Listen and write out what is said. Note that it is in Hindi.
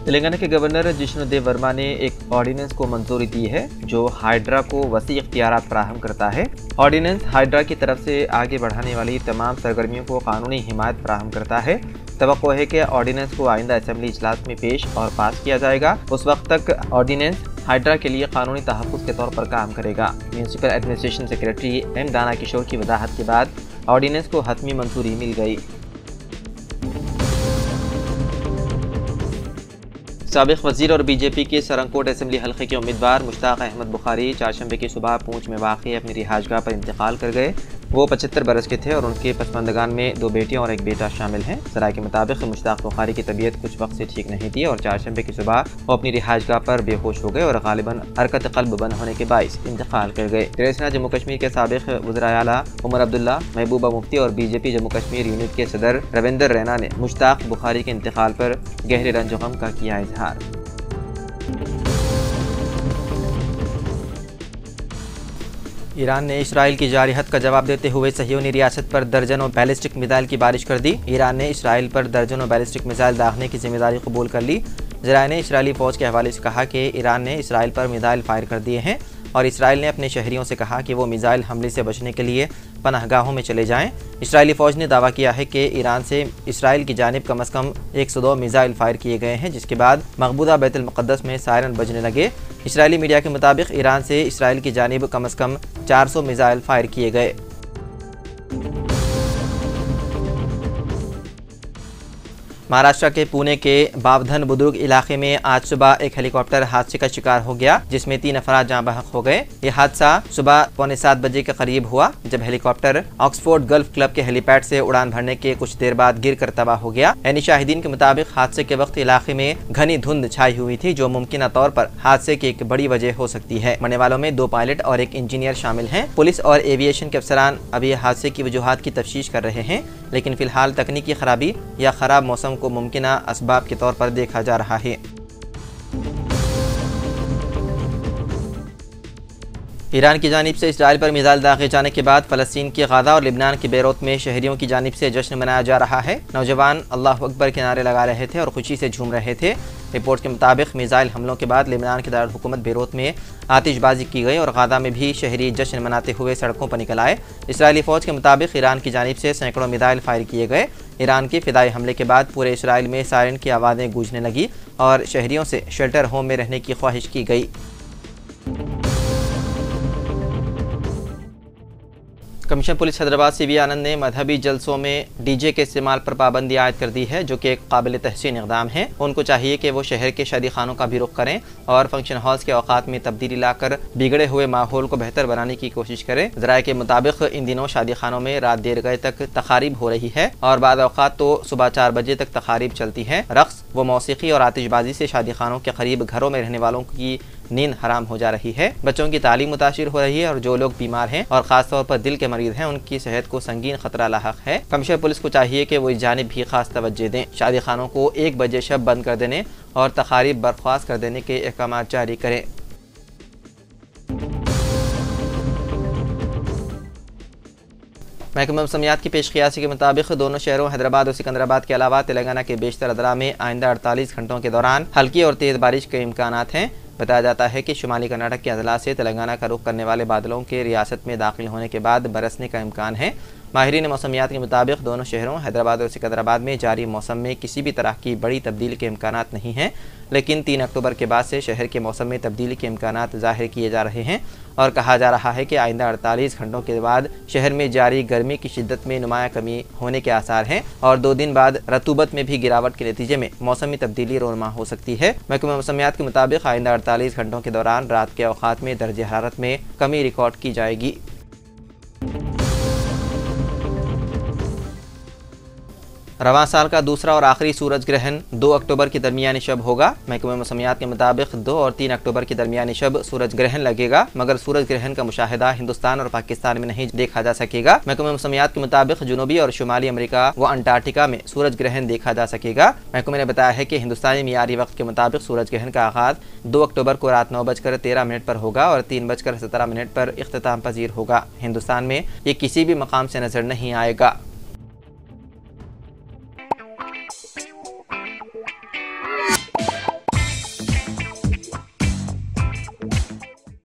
तेलंगाना के गवर्नर जिष्णुदेव वर्मा ने एक ऑर्डिनेंस को मंजूरी दी है जो हाइड्रा को वसी इख्तियारात फराहम करता है। ऑर्डिनेंस हाइड्रा की तरफ से आगे बढ़ाने वाली तमाम सरगर्मियों को कानूनी हिमायत फराहम करता है। तवक्को है कि ऑर्डिनेंस को आइंदा असेंबली इजलास में पेश और पास किया जाएगा। उस वक्त तक ऑर्डिनेंस हाइड्रा के लिए कानूनी तहफ़्फ़ुज़ के तौर पर काम करेगा। म्यूनसिपल एडमिनिस्ट्रेशन सेक्रेटरी एम दाना किशोर की वजाहत के बाद ऑर्डिनेंस को हतमी मंजूरी मिल गई। साबिक़ वज़ीर और बीजेपी के सरंगकोट असेंबली हल्के के उम्मीदवार मुश्ताक अहमद बुखारी चारशंबे की सुबह पूंछ में वाक़ अपनी रिहाइशगाह पर इंतकाल कर गए। वो 75 बरस के थे और उनके पसमानदगान में 2 बेटियां और 1 बेटा शामिल हैं। सराय के मुताबिक मुश्ताक बुखारी की तबीयत कुछ वक्त से ठीक नहीं थी और चारशंबे की सुबह वो अपनी रिहाइशगाह पर बेहोश हो गए और गालिबन हरकत क़ल्ब बंद होने के बाइस इंतकाल कर गए। तेलंगाना जम्मू कश्मीर के साबिक़ वज़ीर आला उमर अब्दुल्ला, महबूबा मुफ्ती और बीजेपी जम्मू कश्मीर यूनिट के सदर रविंदर रैना ने मुश्ताक बुखारी के इंतकाल पर गहरे रंज व गम का किया इजहार। ईरान ने इसराइल की जारी हद का जवाब देते हुए सहियोनी रियासत पर दर्जनों बैलिस्टिक मिसाइल की बारिश कर दी। ईरान ने इसराइल पर दर्जनों बैलिस्टिक मिसाइल दागने की जिम्मेदारी कबूल कर ली। ज़राए ने इसराइली फ़ौज के हवाले से कहा कि ईरान ने इसराइल पर मिसाइल फायर कर दिए हैं और इसराइल ने अपने शहरियों से कहा कि वो मिसाइल हमले से बचने के लिए पनाहगाहों में चले जाएं। इसराइली फ़ौज ने दावा किया है कि ईरान से इसराइल की जानिब कम अज़ कम 102 मिसाइल फायर किए गए हैं, जिसके बाद मकबूदा बैतुल मुक़द्दस में सायरन बजने लगे। इसराइली मीडिया के मुताबिक ईरान से इसराइल की जानिब कम अज़ कम 400 मिसाइल फायर किए गए। महाराष्ट्र के पुणे के बावधन बुद्रुक इलाके में आज सुबह एक हेलीकॉप्टर हादसे का शिकार हो गया, जिसमें 3 अफराद जाँ बहक हो गए। यह हादसा सुबह 6:45 बजे के करीब हुआ, जब हेलीकॉप्टर ऑक्सफोर्ड गल्फ क्लब के हेलीपैड से उड़ान भरने के कुछ देर बाद गिर कर तबाह हो गया। यानी शाहिदीन के मुताबिक हादसे के वक्त इलाके में घनी धुंध छाई हुई थी, जो मुमकिन तौर पर हादसे की एक बड़ी वजह हो सकती है। मरने वालों में 2 पायलट और 1 इंजीनियर शामिल हैं। पुलिस और एविएशन के अफसरान अभी हादसे की वजूहात की तफ्तीश कर रहे हैं, लेकिन फिलहाल तकनीकी खराबी या खराब मौसम को मुमकिना असबाब के तौर पर देखा जा रहा है। ईरान की जानिब से इसराइल पर मिसाइल दागे जाने के बाद फ़लस्तीन की गाज़ा और लिबनान के बेरूत में शहरियों की जानिब से जश्न मनाया जा रहा है। नौजवान अल्लाह अकबर के नारे लगा रहे थे और खुशी से झूम रहे थे। रिपोर्ट के मुताबिक मिसाइल हमलों के बाद लिबनान के दारुल हुकूमत बेरूत में आतिशबाजी की गई और गाज़ा में भी शहरी जश्न मनाते हुए सड़कों पर निकल आए। इसराइली फ़ौज के मुताबिक ईरान की जानिब से सैकड़ों मिसाइल फायर किए गए। ईरान के फिदाई हमले के बाद पूरे इसराइल में सायरन की आवाज़ें गूंजने लगी और शहरियों से शेल्टर होम में रहने की ख्वाहिश की गई। कमिश्नर पुलिस हैदराबाद सीवी आनंद ने मजहबी जलसों में डीजे के इस्तेमाल पर पाबंदी आयद कर दी है, जो कि एक काबिल तहसीन इक़दाम है। उनको चाहिए कि वो शहर के शादी खानों का भी रुख करें और फंक्शन हॉल्स के औकात में तब्दीली लाकर बिगड़े हुए माहौल को बेहतर बनाने की कोशिश करें। ज़राए के मुताबिक इन दिनों शादी खानों में रात देर गए तक तकारीब हो रही है और बाद औकात तो सुबह 4 बजे तक तकारीब चलती है। रक़्स व मौसीकी और आतिशबाजी से शादी खानों के करीब घरों में रहने वालों की नींद हराम हो जा रही है। बच्चों की तालीम मुतासिर हो रही है और जो लोग बीमार हैं और ख़ास तौर पर दिल के मरीज हैं, उनकी सेहत को संगीन खतरा लाहक है। कमिश्नर पुलिस को चाहिए कि वो इस जानिब भी खास तवज्जो दें। शादी खानों को 1 बजे शब बंद कर देने और तकारीब बर्खास्त कर देने के अहकाम जारी करें। महकमा मौसमियात की पेशकियासी के मुताबिक दोनों शहरों हैदराबाद और सिकंदराबाद के अलावा तेलंगाना के बेशतर अदरा में आइंदा 48 घंटों के दौरान हल्की और तेज़ बारिश के इम्कानात हैं। बताया जाता है कि शुमाली कर्नाटक के अजला से तेलंगाना का रुख करने वाले बादलों के रियासत में दाखिल होने के बाद बरसने का इम्कान है। माहिरीन मौसमियात के मुताबिक दोनों शहरों हैदराबाद और सिकंदराबाद में जारी मौसम में किसी भी तरह की बड़ी तब्दीली के इम्कानात नहीं हैं, लेकिन 3 अक्टूबर के बाद से शहर के मौसम में तब्दीली के इम्कानात ज़ाहिर किए जा रहे हैं और कहा जा रहा है कि आइंदा 48 घंटों के बाद शहर में जारी गर्मी की शिद्दत में नुमाया कमी होने के आसार हैं और 2 दिन बाद रतूबत में भी गिरावट के नतीजे में मौसमी तब्दीली रोनमा हो सकती है। महकमा मौसमियात के मुताबिक आइंदा 48 घंटों के दौरान रात के औकात में दर्जे हरारत में कमी रिकॉर्ड की जाएगी। रवां साल का दूसरा और आखिरी सूरज ग्रहण 2 अक्टूबर की दरमियानी शब होगा। महकमे मौसमियात के मुताबिक 2 और 3 अक्टूबर की दरमियानी शब सूरज ग्रहण लगेगा, मगर सूरज ग्रहण का मुशाहिदा हिंदुस्तान और पाकिस्तान में नहीं देखा जा सकेगा। महकमे मौसमियात के मुताबिक जनूबी और शुमाली अमेरिका व अंटार्कटिका में सूरज ग्रहण देखा जा सकेगा। महकमे ने बताया है कि हिंदुस्तानी मियारी वक्त के मुताबिक सूरज ग्रहण का आगाज 2 अक्टूबर को रात 9:13 पर होगा और 3:17 पर इख्तिताम पजीर होगा। हिंदुस्तान में ये किसी भी मकाम से नजर नहीं आएगा।